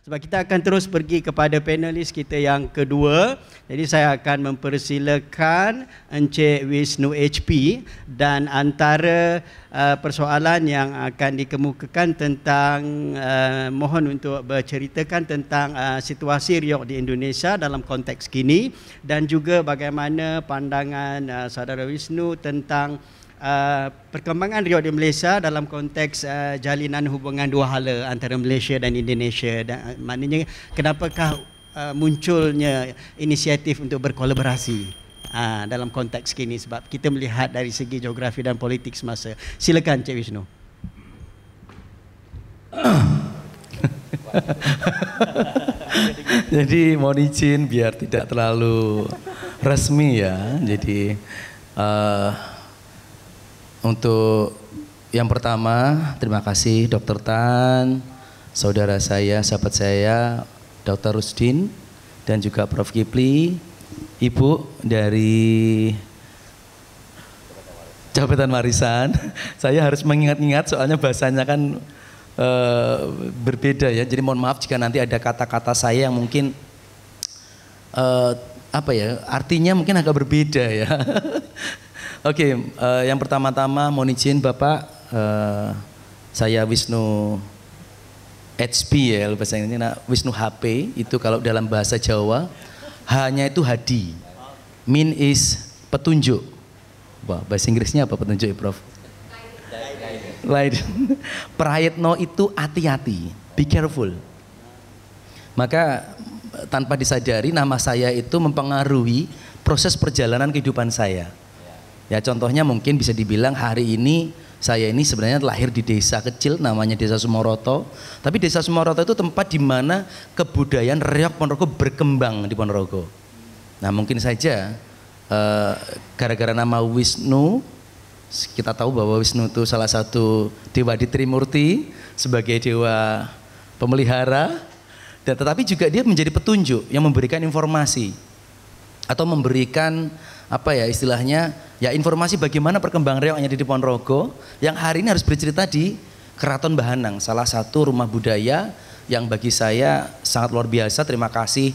Sebab kita akan terus pergi kepada panelis kita yang kedua. Jadi saya akan mempersilakan Encik Wisnu HP, dan antara persoalan yang akan dikemukakan tentang mohon untuk berceritakan tentang situasi riok di Indonesia dalam konteks kini, dan juga bagaimana pandangan Saudara Wisnu tentang perkembangan riok di Malaysia dalam konteks jalinan hubungan dua hala antara Malaysia dan Indonesia. Dan maknanya kenapakah munculnya inisiatif untuk berkolaborasi dalam konteks kini, sebab kita melihat dari segi geografi dan politik semasa. Silakan Cik Wisnu. Jadi mohon izin biar tidak terlalu resmi ya. Jadi untuk yang pertama, terima kasih Dr. Tan, saudara saya, sahabat saya, Dr. Rusdin, dan juga Prof. Kipli, Ibu dari Jabatan Warisan. Saya harus mengingat-ingat soalnya bahasanya kan berbeda ya. Jadi mohon maaf jika nanti ada kata-kata saya yang mungkin artinya mungkin agak berbeda ya. Oke, yang pertama-tama mohon izin Bapak, saya Wisnu HP ya, bahasa Inggrisnya Wisnu HP, itu kalau dalam bahasa Jawa, hanya itu hadi, min is petunjuk. Wah, bahasa Inggrisnya apa petunjuk ya Prof? Light. Prayitno itu hati-hati, be careful. Maka tanpa disadari nama saya itu mempengaruhi proses perjalanan kehidupan saya. Ya contohnya mungkin bisa dibilang hari ini saya ini sebenarnya lahir di desa kecil namanya Desa Sumoroto. Tapi Desa Sumoroto itu tempat di mana kebudayaan reok Ponorogo berkembang di Ponorogo. Nah mungkin saja gara-gara nama Wisnu, kita tahu bahwa Wisnu itu salah satu dewa di Trimurti sebagai dewa pemelihara. Dan tetapi juga dia menjadi petunjuk yang memberikan informasi atau memberikan apa ya istilahnya ya informasi bagaimana perkembangan reok yang ada di Ponorogo yang hari ini harus bercerita di Keraton Bahanang, salah satu rumah budaya yang bagi saya sangat luar biasa. Terima kasih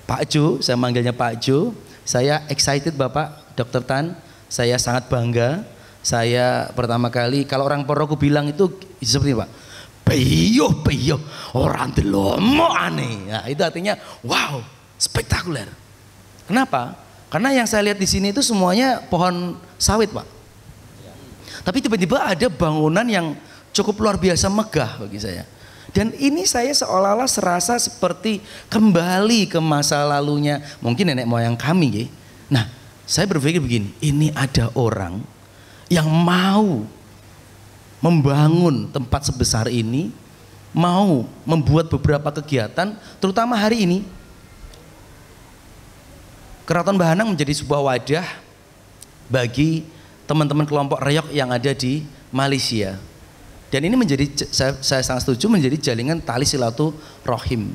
Pak Jo, saya manggilnya Pak Jo. Saya excited Bapak Dr. Tan, saya sangat bangga. Saya pertama kali kalau orang Ponorogo bilang itu seperti ini Pak, peyo orang delomo aneh. Nah, itu artinya wow, spektakuler. Kenapa? Karena yang saya lihat di sini itu semuanya pohon sawit Pak. Tapi tiba-tiba ada bangunan yang cukup luar biasa megah bagi saya. Dan ini saya seolah-olah serasa seperti kembali ke masa lalunya mungkin nenek moyang kami. Nah saya berpikir begini, ini ada orang yang mau membangun tempat sebesar ini, mau membuat beberapa kegiatan, terutama hari ini. Keraton Bahanang menjadi sebuah wadah bagi teman-teman kelompok reok yang ada di Malaysia. Dan ini menjadi, saya sangat setuju, menjadi jaringan tali silaturahim.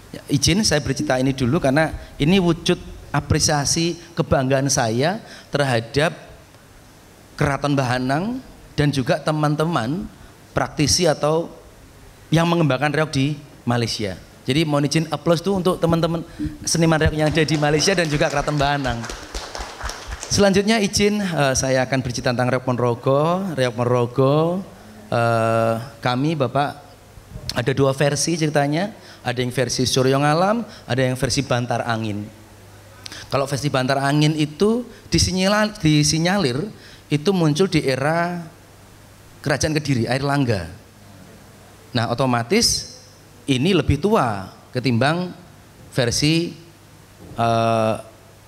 Ya, izin saya bercerita ini dulu karena ini wujud apresiasi kebanggaan saya terhadap Keraton Bahanang dan juga teman-teman praktisi atau yang mengembangkan reok di Malaysia. Jadi mohon izin aplaus tuh untuk teman-teman seniman reok yang ada di Malaysia dan juga Keraton Bahanang. Selanjutnya izin saya akan bercerita tentang reok Ponorogo. Reok Ponorogo kami Bapak ada dua versi ceritanya. Ada yang versi Suryo Ngalam, ada yang versi Bantar Angin. Kalau versi Bantar Angin itu disinyalir itu muncul di era Kerajaan Kediri, Airlangga. Nah otomatis ini lebih tua ketimbang versi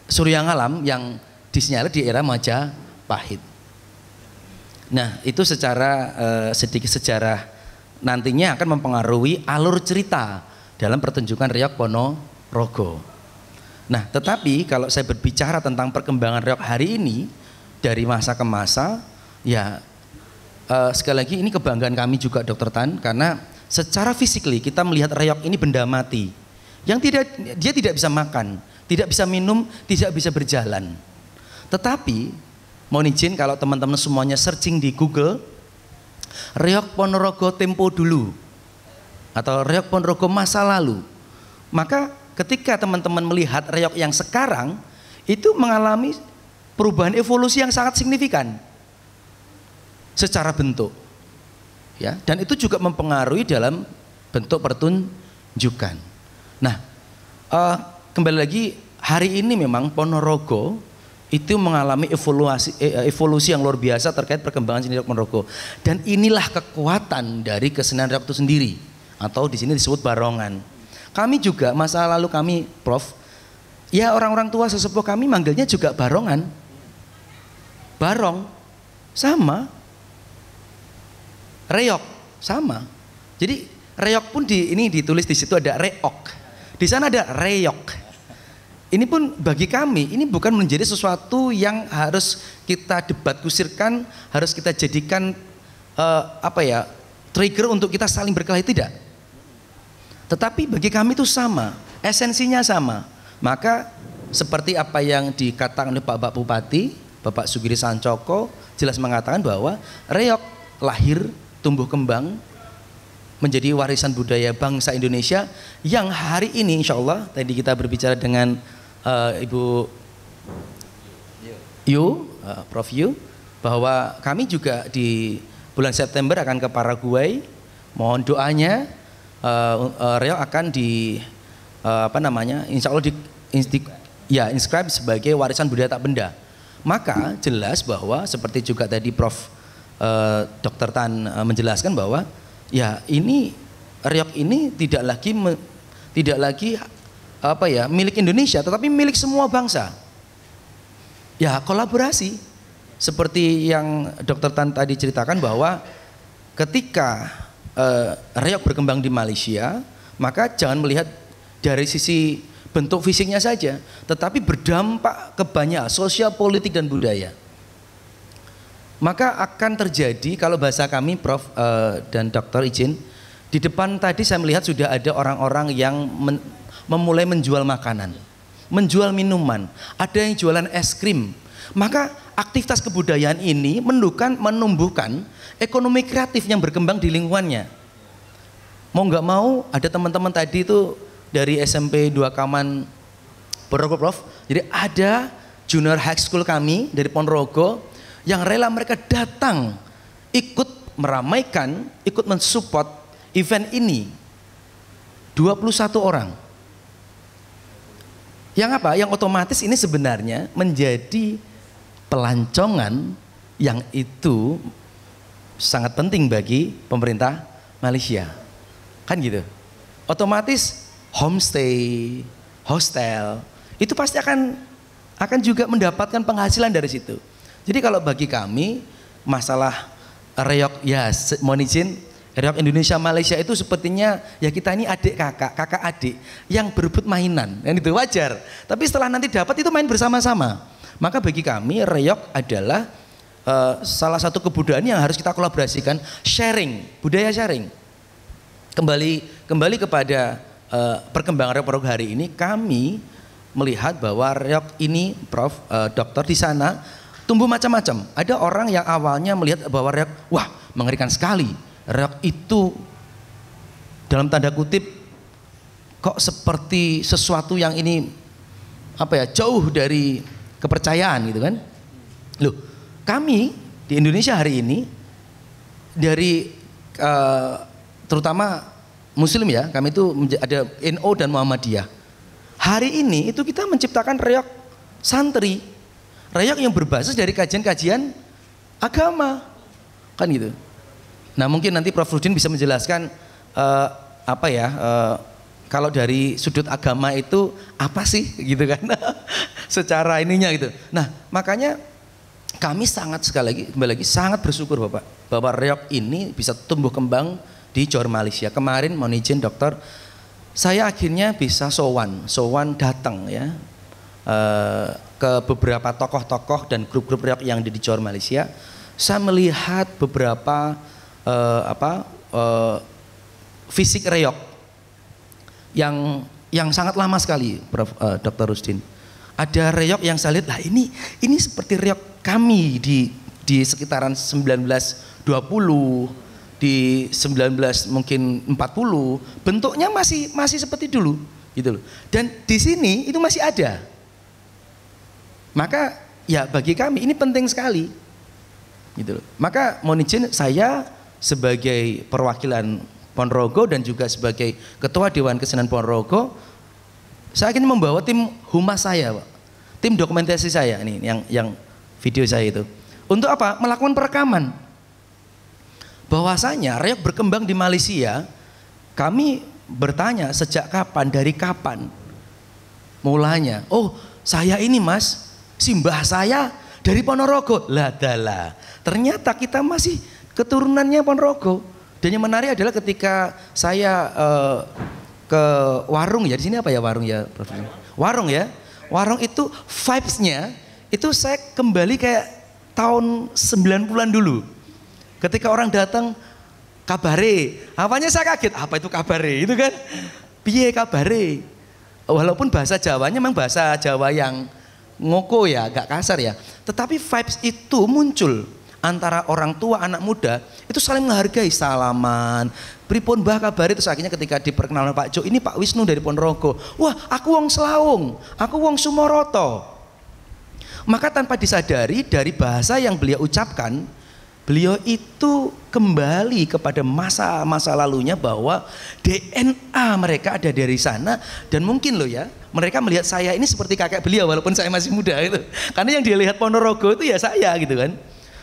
Surya Ngalam yang disinyalir di era Majapahit. Nah itu secara sedikit sejarah nantinya akan mempengaruhi alur cerita dalam pertunjukan reok Ponorogo. Nah tetapi kalau saya berbicara tentang perkembangan reok hari ini dari masa ke masa, ya sekali lagi ini kebanggaan kami juga Dr. Tan, karena secara fisikly kita melihat reok ini benda mati yang dia tidak bisa makan, tidak bisa minum, tidak bisa berjalan. Tetapi mohon izin kalau teman-teman semuanya searching di Google reok Ponorogo tempo dulu, atau reok Ponorogo masa lalu, maka ketika teman-teman melihat reok yang sekarang itu mengalami perubahan evolusi yang sangat signifikan secara bentuk, ya, dan itu juga mempengaruhi dalam bentuk pertunjukan. Nah, kembali lagi hari ini memang Ponorogo itu mengalami evolusi yang luar biasa terkait perkembangan seni reok Ponorogo, dan inilah kekuatan dari kesenian reok itu sendiri, atau di sini disebut barongan. Kami juga masa lalu kami, Prof, ya orang-orang tua sesepuh kami manggilnya juga barongan, barong, sama, reok, sama. Jadi reok pun ini ditulis di situ ada reok, di sana ada reyok. Ini pun bagi kami, ini bukan menjadi sesuatu yang harus kita debat kusirkan, harus kita jadikan trigger untuk kita saling berkelahi, tidak. Tetapi bagi kami itu sama, esensinya sama. Maka seperti apa yang dikatakan oleh Pak Bupati, Bapak Sugiri Sancoko, jelas mengatakan bahwa reok lahir, tumbuh kembang, menjadi warisan budaya bangsa Indonesia yang hari ini insya Allah, tadi kita berbicara dengan Ibu Yu, Prof Yu, bahwa kami juga di bulan September akan ke Paraguay. Mohon doanya, reok akan insya Allah inscribe sebagai warisan budaya tak benda. Maka jelas bahwa seperti juga tadi Prof Dr. Tan menjelaskan bahwa ya ini reok ini tidak lagi milik Indonesia, tetapi milik semua bangsa. Ya, kolaborasi seperti yang Dr. Tan tadi ceritakan bahwa ketika reok berkembang di Malaysia, maka jangan melihat dari sisi bentuk fisiknya saja, tetapi berdampak ke banyak sosial, politik, dan budaya. Maka akan terjadi, kalau bahasa kami Prof dan Dokter izin, di depan tadi saya melihat sudah ada orang-orang yang memulai menjual makanan, menjual minuman, ada yang jualan es krim. Maka aktivitas kebudayaan ini menumbuhkan ekonomi kreatif yang berkembang di lingkungannya. Mau nggak mau ada teman-teman tadi itu dari SMP 2 Kaman Ponorogo, Prof. Jadi ada junior high school kami dari Ponorogo yang rela mereka datang ikut meramaikan, ikut mensupport event ini. 21 orang. Yang apa? Yang otomatis ini sebenarnya menjadi pelancongan yang itu sangat penting bagi pemerintah Malaysia. Kan gitu. Otomatis homestay, hostel, itu pasti akan juga mendapatkan penghasilan dari situ. Jadi kalau bagi kami masalah reok, ya mohon izin, reok Indonesia Malaysia itu sepertinya ya kita ini adik kakak adik yang berebut mainan, yang itu wajar. Tapi setelah nanti dapat itu main bersama-sama. Maka bagi kami reok adalah salah satu kebudayaan yang harus kita kolaborasikan, sharing, budaya sharing. Kembali kepada perkembangan reok Ponorogo hari ini, kami melihat bahwa reok ini, Prof, Dokter, di sana tumbuh macam-macam. Ada orang yang awalnya melihat bahwa reok, wah mengerikan sekali. Reok itu dalam tanda kutip kok seperti sesuatu yang ini jauh dari kepercayaan gitu kan. Loh, kami di Indonesia hari ini dari terutama Muslim ya, kami itu ada NU dan Muhammadiyah. Hari ini itu kita menciptakan reok santri, reok yang berbasis dari kajian-kajian agama, kan gitu. Nah mungkin nanti Prof Rudin bisa menjelaskan kalau dari sudut agama itu apa sih gitu kan, secara ininya gitu. Nah makanya kami sangat kembali lagi sangat bersyukur Bapak bahwa reok ini bisa tumbuh kembang di Johor Malaysia. Kemarin mohon izin Dokter, saya akhirnya bisa sowan datang ya ke beberapa tokoh-tokoh dan grup-grup reok yang ada di Johor Malaysia. Saya melihat beberapa fisik reok yang sangat lama sekali, Prof, Dr. Rusdin. Ada reok yang saya lihat, lah ini seperti reok kami di sekitaran 1920 di 19 mungkin 40 bentuknya masih seperti dulu gitu loh. Dan di sini itu masih ada. Maka ya bagi kami ini penting sekali gitu loh. Maka mohon izin saya sebagai perwakilan Ponorogo dan juga sebagai Ketua Dewan Kesenian Ponorogo, saya ingin membawa tim humas saya, Pak. Tim dokumentasi saya ini yang video saya itu. Untuk apa? Melakukan perekaman. Bahwasanya reog berkembang di Malaysia, kami bertanya sejak kapan, dari kapan mulanya. Oh, saya ini Mas, simbah saya dari Ponorogo. Lah dalah. Ternyata kita masih keturunannya Ponorogo. Dan yang menarik adalah ketika saya ke warung ya, di sini apa ya warung ya, Prof? Warung ya. Warung itu vibes-nya itu saya kembali kayak tahun 90-an dulu. Ketika orang datang kabare, apanya saya kaget, apa itu kabare? Itu kan piye kabare? Walaupun bahasa Jawanya memang bahasa Jawa yang ngoko ya, agak kasar ya. Tetapi vibes itu muncul antara orang tua anak muda itu saling menghargai, salaman, pripun mbah kabare. Terus akhirnya ketika diperkenalkan Pak Jo, ini Pak Wisnu dari Ponorogo. Wah, aku wong Selaung, aku wong Sumoroto. Maka tanpa disadari dari bahasa yang beliau ucapkan, beliau itu kembali kepada masa lalunya bahwa DNA mereka ada dari sana. Dan mungkin loh ya, mereka melihat saya ini seperti kakek beliau walaupun saya masih muda gitu. Karena yang dilihat Ponorogo itu ya saya gitu kan.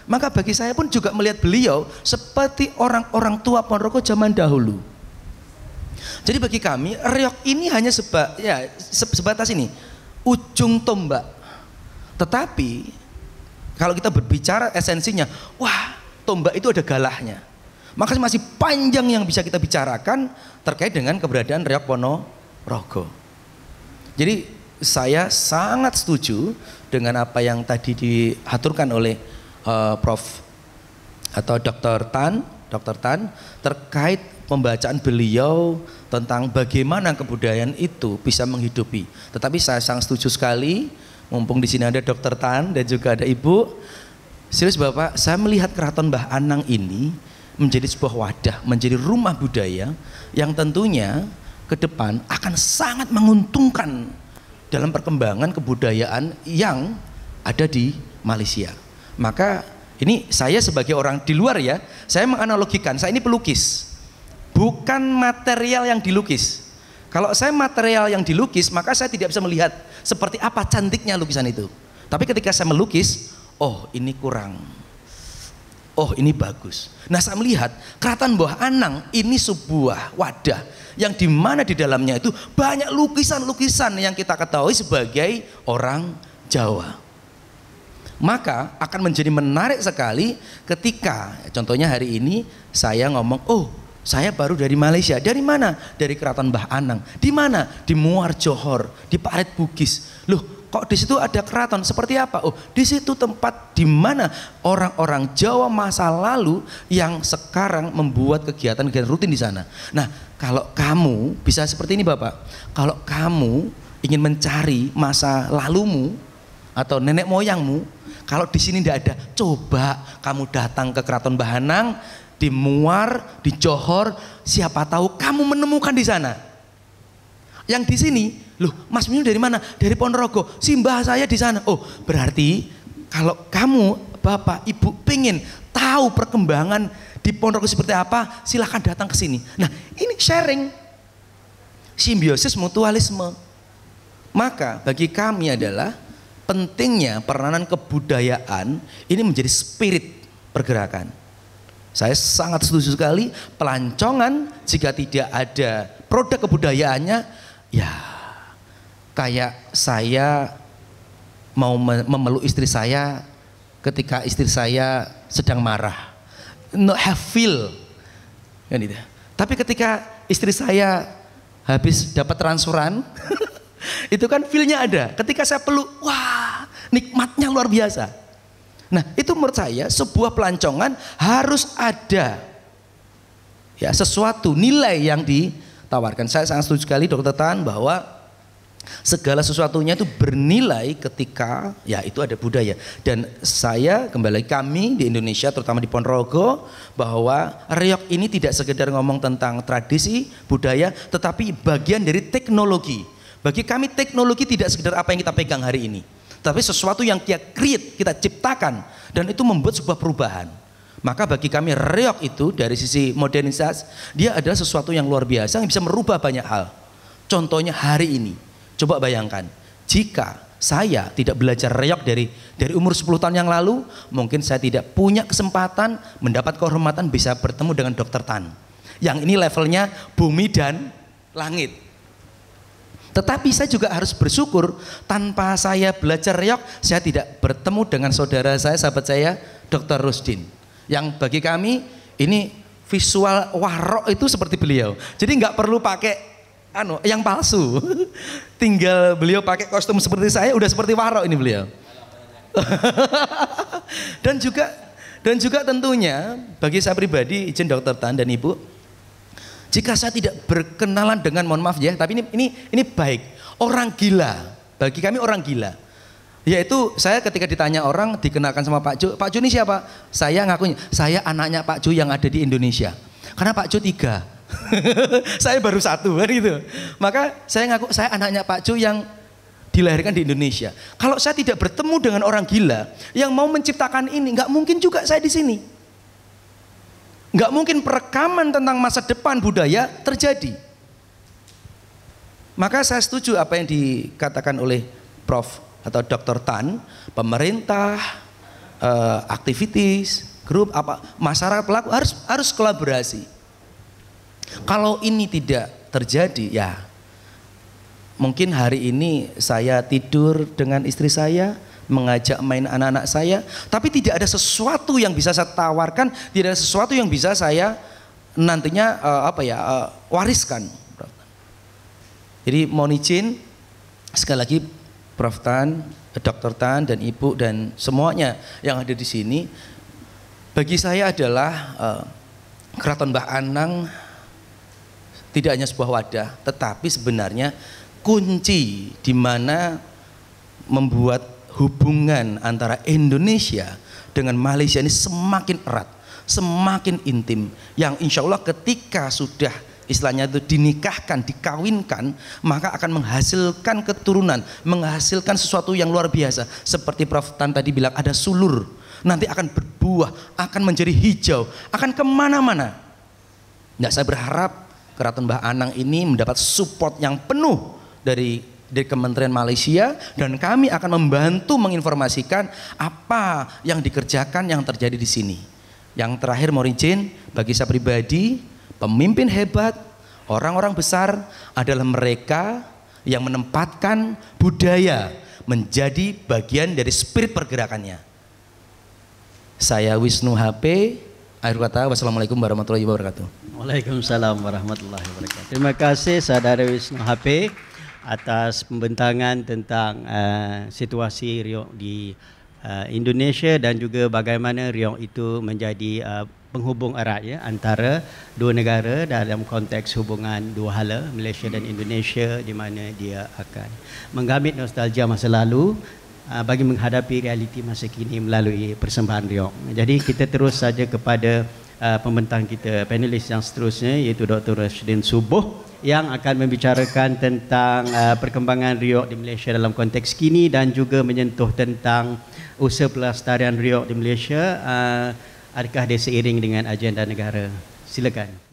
Maka bagi saya pun juga melihat beliau seperti orang-orang tua Ponorogo zaman dahulu. Jadi bagi kami reog ini hanya sebatas ini, ujung tombak. Tetapi kalau kita berbicara esensinya, wah tombak itu ada galahnya. Maka masih panjang yang bisa kita bicarakan terkait dengan keberadaan reog Ponorogo. Jadi saya sangat setuju dengan apa yang tadi diaturkan oleh Prof atau Dr. Tan terkait pembacaan beliau tentang bagaimana kebudayaan itu bisa menghidupi. Tetapi saya sangat setuju sekali, mumpung di sini ada Dr. Tan dan juga ada Ibu. Serius Bapak, saya melihat Keraton Mbah Anang ini menjadi sebuah wadah, menjadi rumah budaya yang tentunya ke depan akan sangat menguntungkan dalam perkembangan kebudayaan yang ada di Malaysia. Maka ini saya sebagai orang di luar ya, saya menganalogikan, saya ini pelukis, bukan material yang dilukis. Kalau saya material yang dilukis, maka saya tidak bisa melihat seperti apa cantiknya lukisan itu. Tapi ketika saya melukis, oh ini kurang, oh ini bagus. Nah saya melihat Keraton Mbah Anang ini sebuah wadah yang dimana di dalamnya itu banyak lukisan-lukisan yang kita ketahui sebagai orang Jawa. Maka akan menjadi menarik sekali ketika contohnya hari ini saya ngomong, oh saya baru dari Malaysia. Dari mana? Dari Keraton Mbah Anang. Di mana? Di Muar Johor, di Parit Bugis. Loh, kok di situ ada keraton? Seperti apa? Oh, di situ tempat di mana orang-orang Jawa masa lalu yang sekarang membuat kegiatan-kegiatan rutin di sana. Nah, kalau kamu bisa seperti ini Bapak. Kalau kamu ingin mencari masa lalumu atau nenek moyangmu, kalau di sini tidak ada, coba kamu datang ke Keraton Mbah Anang di Muar, di Johor, siapa tahu kamu menemukan di sana. Yang di sini, loh, Mas Minu dari mana? Dari Ponorogo. Simbah saya di sana. Oh, berarti kalau kamu, Bapak, Ibu pengen tahu perkembangan di Ponorogo seperti apa, silahkan datang ke sini. Nah, ini sharing, simbiosis mutualisme. Maka bagi kami adalah pentingnya peranan kebudayaan ini menjadi spirit pergerakan. Saya sangat setuju sekali, pelancongan jika tidak ada produk kebudayaannya, ya kayak saya mau memeluk istri saya ketika istri saya sedang marah, no have feel, kan itu. Tapi ketika istri saya habis dapat transferan, itu kan feel-nya ada. Ketika saya peluk, wah, nikmatnya luar biasa. Nah, itu menurut saya sebuah pelancongan harus ada ya sesuatu nilai yang ditawarkan. Saya sangat setuju sekali Dr. Tan bahwa Segala sesuatunya itu bernilai ketika ya itu ada budaya. Dan saya kembali kami di Indonesia terutama di Ponorogo bahwa reog ini tidak sekedar ngomong tentang tradisi budaya tetapi bagian dari teknologi. Bagi kami teknologi tidak sekedar apa yang kita pegang hari ini, tapi sesuatu yang kita create, kita ciptakan dan itu membuat sebuah perubahan. Maka bagi kami reog itu dari sisi modernisasi dia adalah sesuatu yang luar biasa yang bisa merubah banyak hal. Contohnya hari ini. Coba bayangkan, jika saya tidak belajar reog dari umur 10 tahun yang lalu, mungkin saya tidak punya kesempatan mendapat kehormatan bisa bertemu dengan Dr. Tan. Yang ini levelnya bumi dan langit. Tetapi saya juga harus bersyukur tanpa saya belajar reog, saya tidak bertemu dengan saudara saya, sahabat saya, Dr. Rusdin. Yang bagi kami ini visual warok itu seperti beliau. Jadi nggak perlu pakai yang palsu. Tinggal beliau pakai kostum seperti saya udah seperti warok ini beliau. dan juga tentunya bagi saya pribadi izin Dr. Tan dan Ibu, jika saya tidak berkenalan dengan, mohon maaf ya, tapi ini baik, orang gila. Bagi kami orang gila. Yaitu saya ketika ditanya orang dikenalkan sama Pak Jo ini siapa? Saya ngakunya, saya anaknya Pak Jo yang ada di Indonesia. Karena Pak Jo 3. Saya baru 1 kan gitu. Maka saya ngaku saya anaknya Pak Jo yang dilahirkan di Indonesia. Kalau saya tidak bertemu dengan orang gila yang mau menciptakan ini, nggak mungkin juga saya di sini. Nggak mungkin perekaman tentang masa depan budaya terjadi. Maka saya setuju apa yang dikatakan oleh Prof atau Dr. Tan, pemerintah, aktivitas, grup apa, masyarakat pelaku harus kolaborasi. Kalau ini tidak terjadi ya mungkin hari ini saya tidur dengan istri saya, mengajak main anak-anak saya, tapi tidak ada sesuatu yang bisa saya tawarkan, tidak ada sesuatu yang bisa saya nantinya wariskan. Jadi mohon izin sekali lagi Prof Tan, Dr. Tan dan Ibu dan semuanya yang ada di sini, bagi saya adalah Keraton Mbah Anang tidak hanya sebuah wadah, tetapi sebenarnya kunci di mana membuat hubungan antara Indonesia dengan Malaysia ini semakin erat, semakin intim. Yang insya Allah ketika sudah istilahnya itu dinikahkan, dikawinkan, maka akan menghasilkan keturunan, menghasilkan sesuatu yang luar biasa. Seperti Prof Tan tadi bilang ada sulur, nanti akan berbuah, akan menjadi hijau, akan kemana-mana. Nah, saya berharap Keraton Mbah Anang ini mendapat support yang penuh dari Kementerian Malaysia dan kami akan membantu menginformasikan apa yang dikerjakan yang terjadi di sini. Yang terakhir mohon izin bagi saya pribadi, pemimpin hebat, orang-orang besar adalah mereka yang menempatkan budaya menjadi bagian dari spirit pergerakannya. Saya Wisnu HP. Akhir kata, wassalamualaikum warahmatullahi wabarakatuh. Waalaikumsalam warahmatullahi wabarakatuh. Terima kasih Saudara Wisnu HP atas pembentangan tentang situasi reog di Indonesia dan juga bagaimana reog itu menjadi penghubung erat ya antara dua negara dalam konteks hubungan dua hala Malaysia dan Indonesia, di mana dia akan menggamit nostalgia masa lalu bagi menghadapi realiti masa kini melalui persembahan reog. Jadi kita terus saja kepada pembentang kita, panelis yang seterusnya iaitu Dr. Rusdin Subuh yang akan membicarakan tentang perkembangan reog di Malaysia dalam konteks kini dan juga menyentuh tentang usaha pelestarian reog di Malaysia, adakah dia seiring dengan agenda negara. Silakan.